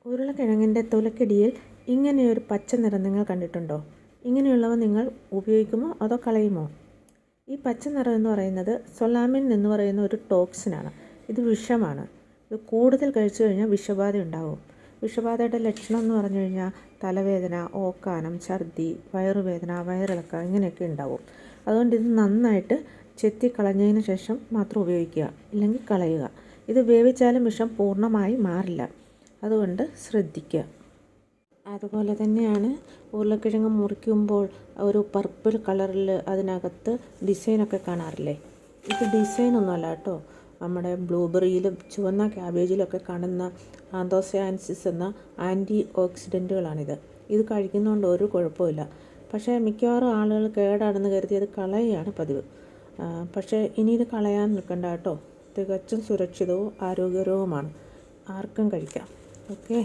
ഉരുളക്കിഴങ്ങിൻ്റെ തൊലിക്കടിയിൽ ഇങ്ങനെയൊരു പച്ച നിറം നിങ്ങൾ കണ്ടിട്ടുണ്ടോ? ഇങ്ങനെയുള്ളവ നിങ്ങൾ ഉപയോഗിക്കുമോ അതോ കളയുമോ? ഈ പച്ച നിറം എന്ന് പറയുന്നത് സൊലാമിൻ എന്ന് പറയുന്ന ഒരു ടോക്സിനാണ്. ഇത് വിഷമാണ്. ഇത് കൂടുതൽ കഴിച്ചു കഴിഞ്ഞാൽ വിഷബാധ ഉണ്ടാകും. വിഷബാധയുടെ ലക്ഷണം എന്ന് പറഞ്ഞു കഴിഞ്ഞാൽ തലവേദന, ഓക്കാനം, ഛർദി, വയറുവേദന, വയറിളക്കം ഇങ്ങനെയൊക്കെ ഉണ്ടാവും. അതുകൊണ്ട് ഇത് നന്നായിട്ട് ചെത്തി കളഞ്ഞതിന് ശേഷം മാത്രം ഉപയോഗിക്കുക, ഇല്ലെങ്കിൽ കളയുക. ഇത് വേവിച്ചാലും വിഷം പൂർണ്ണമായി മാറില്ല. അതുകൊണ്ട് ശ്രദ്ധിക്കുക. അതുപോലെ തന്നെയാണ് ഉരുളക്കിഴങ്ങ് മുറിക്കുമ്പോൾ ഒരു പർപ്പിൾ കളറിൽ അതിനകത്ത് ഡിസൈനൊക്കെ കാണാറില്ലേ? ഇത് ഡിസൈനൊന്നുമല്ല കേട്ടോ. നമ്മുടെ ബ്ലൂബെറിയിലും ചുവന്ന ക്യാബേജിലൊക്കെ കാണുന്ന ആന്തോസയാൻസിസ് എന്ന ആൻറ്റി ഓക്സിഡൻറ്റുകളാണിത്. ഇത് കഴിക്കുന്നതുകൊണ്ട് ഒരു കുഴപ്പമില്ല. പക്ഷേ മിക്കവാറും ആളുകൾ കേടാണെന്ന് കരുതി അത് കളയുകയാണ് പതിവ്. പക്ഷേ ഇനി ഇത് കളയാൻ നിൽക്കണ്ട കേട്ടോ. തികച്ചും സുരക്ഷിതവും ആരോഗ്യകരവുമാണ്. ആർക്കും കഴിക്കാം. ഓക്കെ.